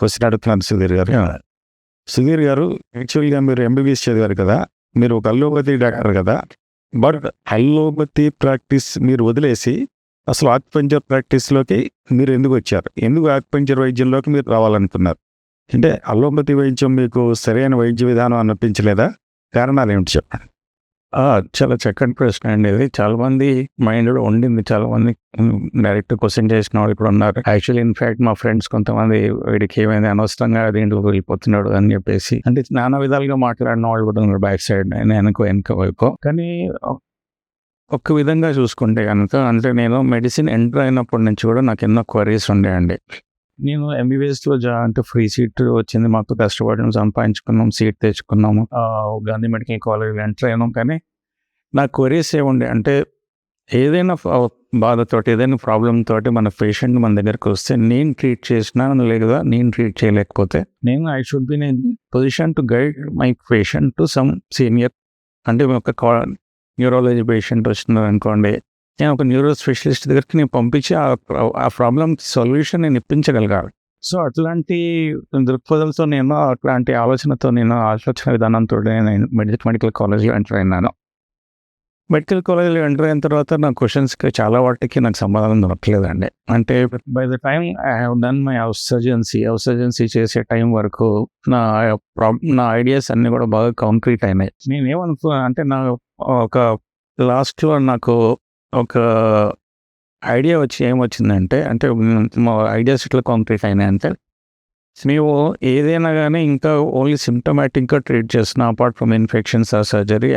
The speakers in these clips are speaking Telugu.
క్వశ్చన్ అడుగుతున్నాను సుధీర్ గారు. సుధీర్ గారు, యాక్చువల్గా మీరు ఎంబీబీఎస్ చదివారు కదా, మీరు ఒక అల్లోపతి డాక్టర్ కదా. బట్ అల్లోపతి ప్రాక్టీస్ మీరు వదిలేసి అసలు ఆక్యుపంక్చర్ ప్రాక్టీస్లోకి మీరు ఎందుకు వచ్చారు? ఎందుకు ఆక్యుపంక్చర్ వైద్యంలోకి మీరు రావాలనుకున్నారు? అంటే అల్లోపతి వైద్యం మీకు సరైన వైద్య విధానం అనిపించలేదా? కారణాలు ఏమిటి చెప్పండి. చాలా చక్కటి ప్రశ్న అండి ఇది. చాలా మంది మైండ్లో ఉండింది, చాలా మంది డైరెక్ట్ క్వశ్చన్ చేసిన వాళ్ళు ఇప్పుడు ఉన్నారు. యాక్చువల్లీ ఇన్ఫాక్ట్ మా ఫ్రెండ్స్ కొంతమంది వీడికి ఏమైంది అనవసరంగా దీంట్లో వెళ్ళిపోతున్నాడు అని చెప్పేసి అంటే నానా విధాలుగా మాట్లాడిన వాళ్ళు కూడా ఉన్నారు బ్యాక్ సైడ్ వెనక వైపు. కానీ ఒక్క విధంగా చూసుకుంటే కనుక అంటే నేను మెడిసిన్ ఎంటర్ అయినప్పటి నుంచి కూడా నాకు ఎన్నో క్వరీస్ ఉండేయండి. నేను ఎంబీబీఎస్లో అంటే ఫ్రీ సీట్ వచ్చింది, మాకు కష్టపడడం సంపాదించుకున్నాం, సీట్ తెచ్చుకున్నాము, గాంధీ మెడికల్ కాలేజ్లో ఎంటర్ అయినాం. కానీ నా క్వరీస్ ఏముండే అంటే ఏదైనా బాధతోటి ఏదైనా ప్రాబ్లమ్ తోటి మన పేషెంట్ మన దగ్గరకు వస్తే నేను ట్రీట్ చేసినా లేదా నేను ట్రీట్ చేయలేకపోతే I should be in position to guide my patient to some senior. అంటే ఒక న్యూరాలజీ పేషెంట్ వచ్చినారు అనుకోండి, నేను ఒక న్యూరో స్పెషలిస్ట్ దగ్గరికి నేను పంపించి ఆ ప్రాబ్లమ్ సొల్యూషన్ నేను ఇప్పించగలగాలి. సో అట్లాంటి దృక్పథంతో అట్లాంటి ఆలోచన విధానంతో నేను మెడికల్ కాలేజ్లో ఎంటర్ అయినాను. మెడికల్ కాలేజ్లో ఎంటర్ అయిన తర్వాత నా క్వశ్చన్స్కి చాలా వాటికి నాకు సమాధానం దొరకలేదండి. అంటే by the time I have done my house surgeoncy చేసే టైం వరకు నా ఐడియాస్ అన్నీ కూడా బాగా కాంక్రీట్ అయినాయి. నేనేమనుకున్నా అంటే ఒక లాస్ట్లో నాకు ఒక ఐడియా ఏమొచ్చిందంటే అంటే మా ఐడియాస్ ఇట్లా కాంక్రీట్ అయినాయంటే మేము ఏదైనా కానీ ఇంకా ఓన్లీ సిమ్టమాటిక్గా ట్రీట్ చేస్తున్నాం. Apart from infections or surgery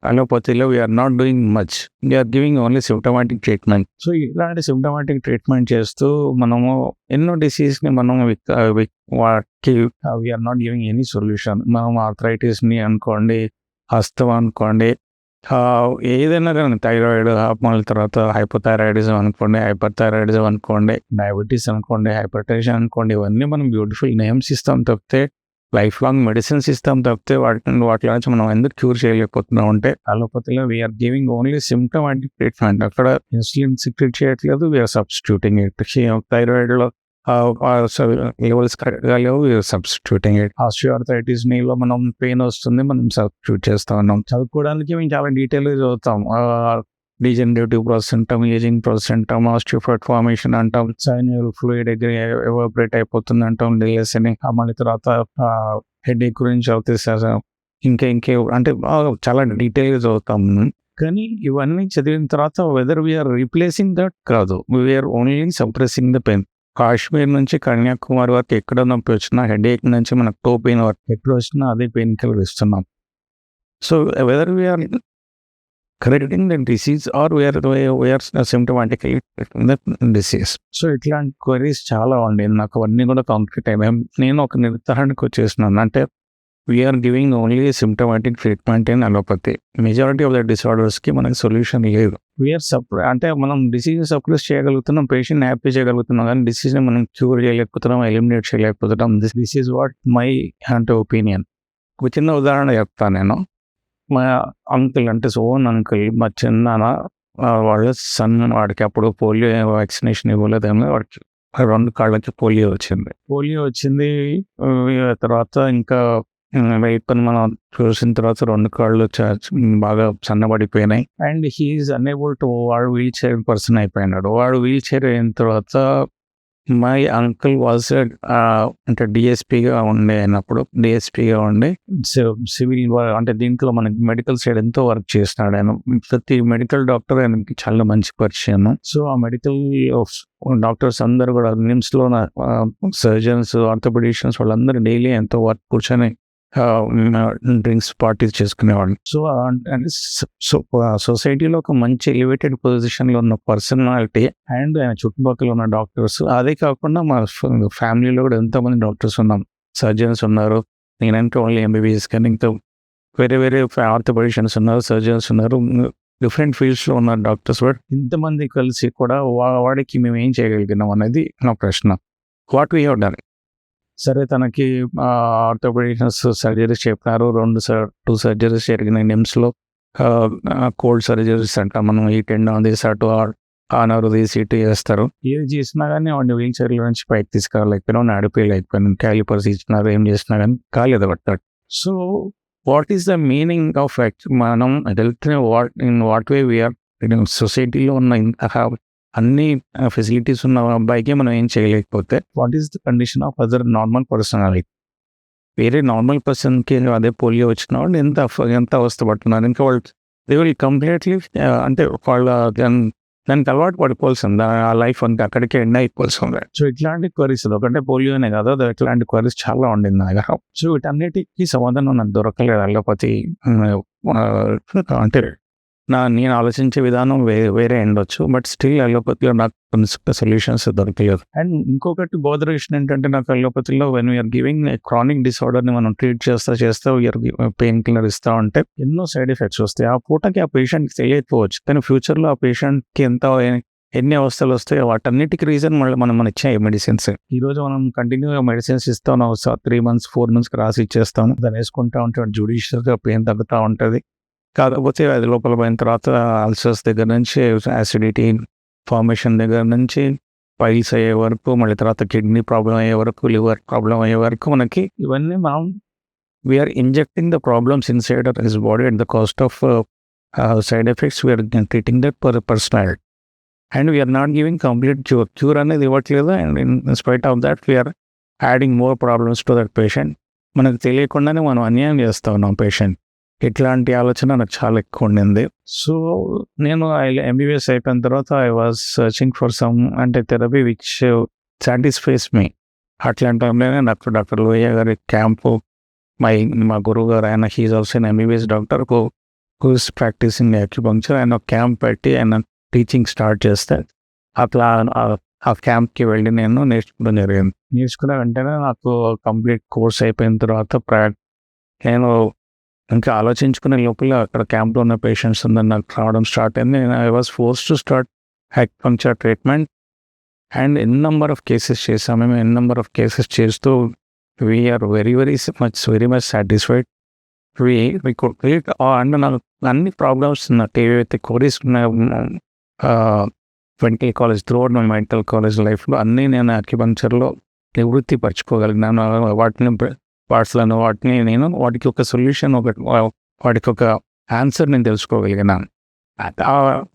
అలోపతిలో we are not doing much, we are giving only symptomatic treatment. So ఇలాంటి సిమ్టమాటిక్ ట్రీట్మెంట్ చేస్తూ మనము ఎన్నో డిసీజ్ని మనం వాటికి we are not giving any solution. మనం ఆర్థరైటిస్ని అనుకోండి, హస్తం అనుకోండి, ఏదైనా కానీ థైరాయిడ్, మళ్ళీ తర్వాత హైపోథైరాయిడిజం అనుకోండి, హైపర్ థైరాయిడిజం అనుకోండి, డయాబెటీస్ అనుకోండి, హైపర్ టెన్షన్ అనుకోండి, ఇవన్నీ మనం బ్యూటిఫుల్ నేమ్స్ ఇస్తాం తప్పితే లైఫ్ లాంగ్ మెడిసిన్స్ ఇస్తాం తప్పితే వాటి నుంచి మనం ఎందుకు క్యూర్ చేయలేకపోతున్నాం అంటే అలోపతిలో we are giving only symptomatic treatment. అక్కడ ఇన్సులిన్ సిక్రెట్ చేయట్లేదు, వీఆర్ సబ్స్టిట్యూటింగ్ ఇట్. థైరాయిడ్లో లెవెల్స్ కరెక్ట్గా లేవు, సబ్స్టిట్యూటింగ్ ఇట్. ఆస్టియోఆర్థరైటిస్ నీలో మనం పెయిన్ వస్తుంది, మనం సబ్స్టిట్యూట్ చేస్తూ ఉన్నాం. చదువుకోవడానికి మేము చాలా డీటెయిల్గా చదువుతాం. డీజనరేటివ్ ప్రాసెస్ అంటాం, ఏజింగ్ ప్రాసెస్ అంటాం, ఆస్టియోఫైట్ ఫార్మేషన్ అంటాం, సైనల్ ఫ్లూయిడ్ ఎవాపరేట్ అయిపోతుంది అంటాం, డిలేస్ అని. మళ్ళీ తర్వాత హెడేక్ గురించి అవుతుంది, ఇంకే అంటే చాలా డీటెయిల్గా చదువుతాం. కానీ ఇవన్నీ చదివిన తర్వాత వెదర్ వీఆర్ రీప్లేసింగ్ దట్ కాదు, we are only suppressing the pain. Kashmir నుంచి కన్యాకుమారి వరకు ఎక్కడ నొప్పి వచ్చినా, హెడేక్ నుంచి మనకు టో పెయిన్ వరకు ఎక్కడ వచ్చినా అదే పెయిన్ కిల్లర్ ఇస్తున్నాం. So whether we are correcting the disease or we are symptomatically the disease. So ఇట్లాంటి క్వరీస్ చాలా ఉండేది నాకు, అవన్నీ కూడా కాంక్రీట్ అయినాయి. నేను ఒక నిర్ధారణకు వచ్చేసినాను, అంటే we are giving only symptomatic treatment in allopathy. Majority of the డిసార్డర్స్కి మనకి సొల్యూషన్ లేదు. అంటే మనం డిసీజ్ సప్రెస్ చేయగలుగుతున్నాం, పేషెంట్ హ్యాపీ చేయగలుగుతున్నాం, కానీ డిసీజ్ని మనం క్యూర్ చేయలేకపోతున్నాం, ఎలిమినేట్ చేయలేకపోతున్నాం. దిస్ ఈజ్ వాట్ మై అంటే ఒపీనియన్. ఒక చిన్న ఉదాహరణ చెప్తాను నేను. మా అంకుల్ అంటే ఓన్ అంకుల్, మా చిన్నాన్న వాళ్ళ సన్, వాడికి అప్పుడు పోలియో వ్యాక్సినేషన్ ఇవ్వలేదేమో, వాడికి 2 కాళ్ళకి పోలియో వచ్చింది. తర్వాత ఇంకా వెయిట్ని మనం చూసిన తర్వాత 2 కాళ్ళు బాగా సన్నబడిపోయినాయి. అండ్ హీఈస్ అన్ఏబుల్ టు, వాడు వీల్ చైర్ పర్సన్ అయిపోయినాడు. వాడు వీల్ చైర్ అయిన తర్వాత మై అంకుల్ వాజ్ అంటే డిఎస్పీగా ఉండి సివిల్ అంటే దీంట్లో మనకి మెడికల్ సైడ్ ఎంతో వర్క్ చేస్తున్నాడు ఆయన. ప్రతి మెడికల్ డాక్టర్ ఆయనకి చాలా మంచి పరిచయం. సో ఆ మెడికల్ డాక్టర్స్ అందరూ కూడా నిమ్స్లో సర్జన్స్, ఆర్థోపెడిషియన్స్ వాళ్ళందరూ డైలీ ఎంతో వర్క్ కూర్చొని డ్రింక్స్ పార్టీస్ చేసుకునేవాళ్ళు. సో సొసైటీలో ఒక మంచి ఎలివేటెడ్ పొజిషన్లో ఉన్న పర్సనాలిటీ అండ్ ఆయన చుట్టుపక్కల ఉన్న డాక్టర్స్. అదే కాకుండా మా ఫ్యామిలీలో కూడా ఎంతోమంది డాక్టర్స్ ఉన్నాం, సర్జన్స్ ఉన్నారు. నేనంటే ఓన్లీ ఎంబీబీఎస్, కానీ ఇంకా వేరే ఆర్థోపెడిషియన్స్ ఉన్నారు, సర్జన్స్ ఉన్నారు, డిఫరెంట్ ఫీల్డ్స్లో ఉన్న డాక్టర్స్. బట్ ఇంతమంది కలిసి కూడా వాడికి మేము ఏం చేయగలిగినాం అనేది నా ప్రశ్న. What we have done. సరే, తనకి ఆర్థోపెడిషన్స్ సర్జరీస్ చెప్పినారు, 2 సర్జరీస్ జరిగినాయి నిమ్స్లో. కోల్డ్ సర్జరీస్ అంట, మనం ఈ టెండాన్ దిస్ అటు ఆ నరు తీసి ఇటు చేస్తారు. ఏది చేసినా కానీ వాడిని వీల్ చైర్లో నుంచి పైకి తీసుకురాలేకపోయినా, నడిపేయలేకపోయినా, క్యాలిపర్స్ ఇచ్చినారు, ఏం చేసినా కానీ కాలేదు పట్టాడు. So what is the meaning of మనం హెల్త్ వాట్ వే వీఆర్ సొసైటీలో ఉన్న అన్ని ఫెసిలిటీస్ ఉన్న అబ్బాయికి మనం ఏం చేయలేకపోతే what is the condition of other normal personality? వేరే నార్మల్ పర్సన్కి అదే పోలియో వచ్చిన వాళ్ళు ఎంత అవస్థపడుతున్నారు. ఇంకా వాళ్ళు దే విల్ కంప్లీట్లీ అంటే వాళ్ళ దానికి అలవాటు పడిపోవాల్సింది, ఆ లైఫ్ అంతా అక్కడికే ఎండ్ అయిపోవాల్సింది. సో ఇట్లాంటి క్వరీస్, ఒకటే పోలియోనే కాదు, ఇట్లాంటి క్వరీస్ చాలా ఉండింది నా దగ్గర. సో వీటన్నిటికీ సమాధానం నాకు దొరకలేదు. అలోపతి అంటే నేను ఆలోచించే విధానం వేరే ఉండొచ్చు, బట్ స్టిల్ అలోపతిలో నాకు కొన్ని సొల్యూషన్స్ దొరకలేదు. అండ్ ఇంకొకటి బోధరేషన్ ఏంటంటే, నాకు అలోపతిలో వెన్ వీఆర్ గివింగ్ క్రానిక్ డిసార్డర్ని మనం ట్రీట్ చేస్తే వీఆర్ పెయిన్ కిల్లర్ ఇస్తా ఉంటే ఎన్నో సైడ్ ఎఫెక్ట్స్ వస్తాయి. ఆ పూటకి ఆ పేషెంట్కి తెలియకపోవచ్చు, కానీ ఫ్యూచర్లో ఆ పేషెంట్కి ఎన్ని అవస్థలు వస్తాయో వాటన్నిటికి రీజన్ మనం ఇచ్చే మెడిసిన్స్. ఈ రోజు మనం కంటిన్యూగా మెడిసిన్స్ ఇస్తాం, 3 months 4 months రాసి ఇచ్చేస్తాం. దాన్ని వేసుకుంటా ఉంటే జుడిషియల్గా పెయిన్ తగ్గుతూ ఉంటుంది. కాకపోతే అది లోపల పోయిన తర్వాత అల్సర్స్ దగ్గర నుంచి, యాసిడిటీ ఫార్మేషన్ దగ్గర నుంచి, పైల్స్ అయ్యే వరకు, మళ్ళీ తర్వాత కిడ్నీ ప్రాబ్లం అయ్యే వరకు, లివర్ ప్రాబ్లం అయ్యే వరకు మనకి ఇవన్నీ మనం we are injecting the problems inside of his body at the cost of side effects. We are treating that personality and we are not giving complete cure అనేది ఇవ్వట్లేదు. And in spite of that we are adding more problems to that patient. మనకు తెలియకుండానే మనం అన్యాయం చేస్తూ ఉన్నాం పేషెంట్. ఇట్లాంటి ఆలోచన నాకు చాలా ఎక్కువ ఉండింది. సో నేను ఎంబీబీఎస్ అయిపోయిన తర్వాత I was searching for some therapy which satisfies me. అట్లాంటి టైంలోనే నాకు డాక్టర్ లోహియా గారి క్యాంపు, మా గురువు గారు, ఆయన he's also an MBBS doctor who is practising acupuncture. ఆయన క్యాంప్ పెట్టి ఆయన టీచింగ్ స్టార్ట్ చేస్తే అట్లా ఆ క్యాంప్కి వెళ్ళి నేను నేర్చుకోవడం జరిగింది. నేర్చుకున్న వెంటనే నాకు కంప్లీట్ కోర్స్ అయిపోయిన తర్వాత నేను ఇంకా ఆలోచించుకునే లోపల అక్కడ క్యాంప్లో ఉన్న పేషెంట్స్ ఉందని నాకు రావడం స్టార్ట్ అయింది. I was force to start acupuncture treatment. And an number of cases చేసాము. మేము ఎన్ నెంబర్ ఆఫ్ కేసెస్ చేస్తూ we are very much satisfied. We could treat. And నాకు అన్ని ప్రాబ్లమ్స్ ఏవైతే కోరీస్ ఉన్నాయో medical college throughout my medical college లైఫ్లో అన్నీ నేను యాక్యుపంక్చర్లో నివృత్తి పరచుకోగలిగినాను. వాటికి ఒక సొల్యూషన్, వాటికి ఒక ఆన్సర్ నేను తెలుసుకోగలిగినాను.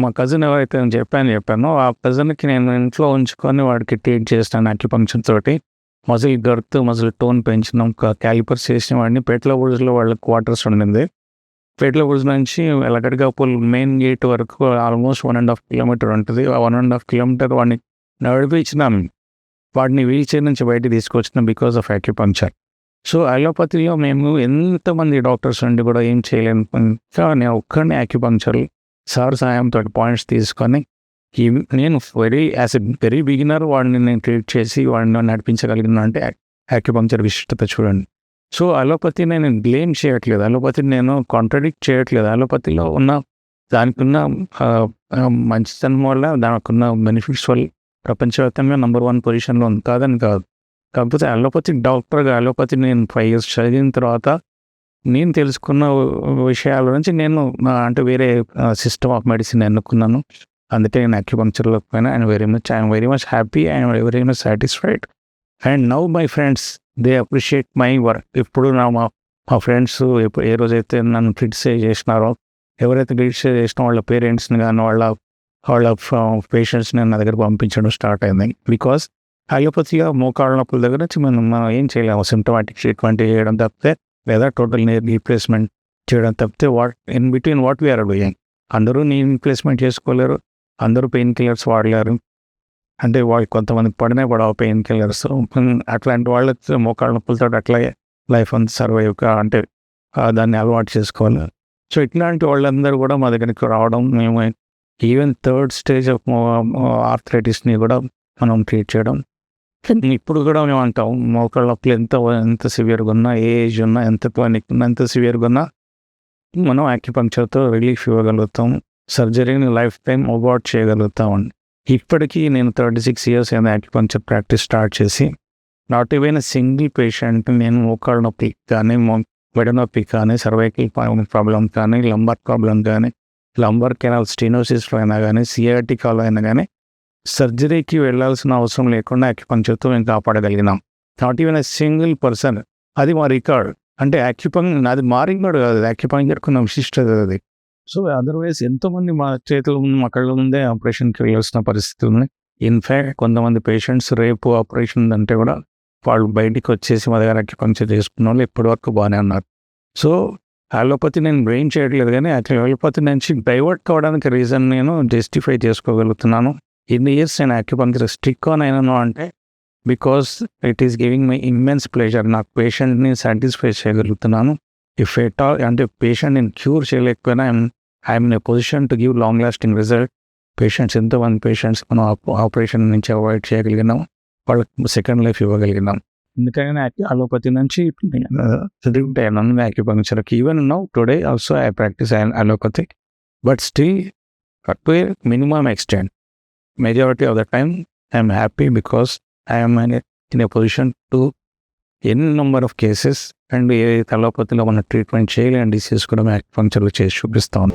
మా కజిన్ ఎవరైతే నేను చెప్పానో ఆ కజిన్కి నేను ఇంట్లో ఉంచుకొని వాడికి ట్రీట్ చేస్తాను యాక్యుపంక్చర్ తోటి. మజిల్ గర్త్, మజిల్ టోన్ పెంచినాం, క్యాలిపర్స్ చేసిన వాడిని. పేట్లబుర్జ్లో వాళ్ళకి క్వార్టర్స్ ఉండింది. పేట్లబుర్జ్ నుంచి లగడ్గాపూల్ మెయిన్ గేట్ వరకు ఆల్మోస్ట్ 1.5 kilometers ఉంటుంది. ఆ 1.5 kilometers వాడిని నడిపించినాం. వాడిని వీల్ చైర్ నుంచి బయటికి తీసుకొచ్చినాం బికాస్ ఆఫ్ యాక్యుపంక్చర్. సో అలోపతిలో మేము ఎంతమంది డాక్టర్స్ ఉండి కూడా ఏం చేయలేము. ఇంకా నేను ఒక్కడిని యాక్యుపంక్చర్ సార్ సాయంతో పాయింట్స్ తీసుకొని నేను వెరీ బిగినర్ వాడిని నేను ట్రీట్ చేసి వాడిని నడిపించగలిగిన అంటే యాక్యుపంక్చర్ విశిష్టత చూడండి. సో అలోపతి నేను బ్లేమ్ చేయట్లేదు, అలోపతిని నేను కాంట్రడిక్ట్ చేయట్లేదు. అలోపతిలో ఉన్న దానికి ఉన్న మంచితనం వల్ల, దానికి ఉన్న బెనిఫిట్స్ వల్ల ప్రపంచవ్యాప్తంగా నెంబర్ 1 పొజిషన్లో ఉంది, కాదని కాదు. కాకపోతే అలోపతి డాక్టర్గా అలోపతి నేను 5 years చదివిన తర్వాత నేను తెలుసుకున్న విషయాల నుంచి నేను వేరే సిస్టమ్ ఆఫ్ మెడిసిన్ ఎన్నుకున్నాను. అందుకే నేను యాక్యుపంక్చర్లోకి పోయినా. I'm very much happy, I'm very much satisfied. And now my friends they appreciate my work. ఇప్పుడు మా ఫ్రెండ్స్ ఏ రోజైతే నన్ను క్రిటిసైజ్ చేసినారో, ఎవరైతే క్రిటిసైజ్ చేసినా వాళ్ళ పేరెంట్స్ని కానీ వాళ్ళ పేషెంట్స్ని నా దగ్గర పంపించడం స్టార్ట్ అయింది. బికాస్ అలోపతిగా మోకాళ్ళ నొప్పుల దగ్గర నుంచి మనం ఏం చేయలేము. సిమ్టమాటిక్ ట్రీట్మెంట్ చేయడం తప్పితే, లేదా టోటల్ నీ రీప్లేస్మెంట్ చేయడం తప్పితే in between what we are doing. అందరూ నీ రీప్లేస్మెంట్ చేసుకోలేరు, అందరూ పెయిన్ కిల్లర్స్ వాడలేరు. వాళ్ళు కొంతమంది పడవ పెయిన్ కిల్లర్స్. అట్లాంటి వాళ్ళకి మోకాళ్ళ నొప్పులతో అట్లాగే లైఫ్ అంతా సర్వైవ్గా దాన్ని అలవాటు చేసుకోవాలి. సో ఇట్లాంటి వాళ్ళందరూ కూడా మా దగ్గరికి రావడం, మేము ఈవెన్ 3rd stage ఆఫ్ ఆర్థరైటిస్ని కూడా మనం ట్రీట్ చేయడం. ఇప్పుడు కూడా మేము అంటాం, మోకాళ్ళ నొప్పులు ఎంత సివియర్గా ఉన్నా, ఏ ఏజ్ ఉన్నా, ఎంత క్లానిక్ ఉన్నా, ఎంత సివియర్గా ఉన్నా మనం యాక్యుపంక్చర్తో రిలీఫ్ ఇవ్వగలుగుతాం. సర్జరీని లైఫ్ టైం అవాయిడ్ చేయగలుగుతాం. ఇప్పటికీ నేను 36 years అయిన యాక్యుపంక్చర్ ప్రాక్టీస్ స్టార్ట్ చేసి నాట్ ఈవెన్ సింగిల్ పేషెంట్ నేను మోకాళ్ళ నొప్పి కానీ, మెడ నొప్పి కానీ, సర్వైకల్ ప్రాబ్లం కానీ, లంబార్ ప్రాబ్లం కానీ, లంబర్ కెనాల్ స్టెనోసిస్లో అయినా కానీ సియాటికాలో అయినా కానీ సర్జరీకి వెళ్ళాల్సిన అవసరం లేకుండా యాక్యుపంక్చర్తో మేము కాపాడగలిగినాం. Not even a single person. అది మా రికార్డ్. అంటే అది మా రికార్డ్ కాదు, యాక్యుపంక్చర్కున్న విశిష్టత అది. సో అదర్వైజ్ ఎంతోమంది మా చేతుల ముందు మా కళ్ళ ముందే ఆపరేషన్కి వెళ్ళాల్సిన పరిస్థితి ఉంది. ఇన్ఫ్యాక్ట్ కొంతమంది పేషెంట్స్ రేపు ఆపరేషన్ అంటే కూడా వాళ్ళు బయటికి వచ్చేసి మా దగ్గర అక్యుపంక్చర్ చేసుకున్న వాళ్ళు ఇప్పటివరకు బాగానే ఉన్నారు. సో అలోపతి నేను బ్రెయిన్ చేయట్లేదు, కానీ అలోపతి నుంచి డైవర్ట్ కావడానికి రీజన్ నేను జస్టిఫై చేసుకోగలుగుతున్నాను. ఇన్ని ఇయర్స్ నేను అక్యుపంక్చర్ స్టిక్ ఆన్ అయినాను అంటే because it is giving my immense pleasure. నాకు పేషెంట్ని సాటిస్ఫై చేయగలుగుతున్నాను. ఇఫ్ ఎట్ ఆల్ అంటే పేషెంట్ నేను క్యూర్ చేయలేకపోయినా I'm in a position to give long lasting result. Patients ఎంతోమంది పేషెంట్స్ మనం ఆపరేషన్ నుంచి అవాయిడ్ చేయగలిగినాం, వాళ్ళకి సెకండ్ లైఫ్ ఇవ్వగలిగినాం. ఎందుకైనా అలోపతి నుంచి నన్ను యాక్యుపంక్చర్కి even now today also I practise allopathy, but still to a minimum extent. Majority of the time I'm happy because I'm in a position to ఎన్ని నెంబర్ ఆఫ్ కేసెస్ అండ్ ఏ అలోపతిలో మన ట్రీట్మెంట్ చేయలేని డిసీజ్ కూడా యాక్యుపంక్చర్లో చేసి చూపిస్తాను.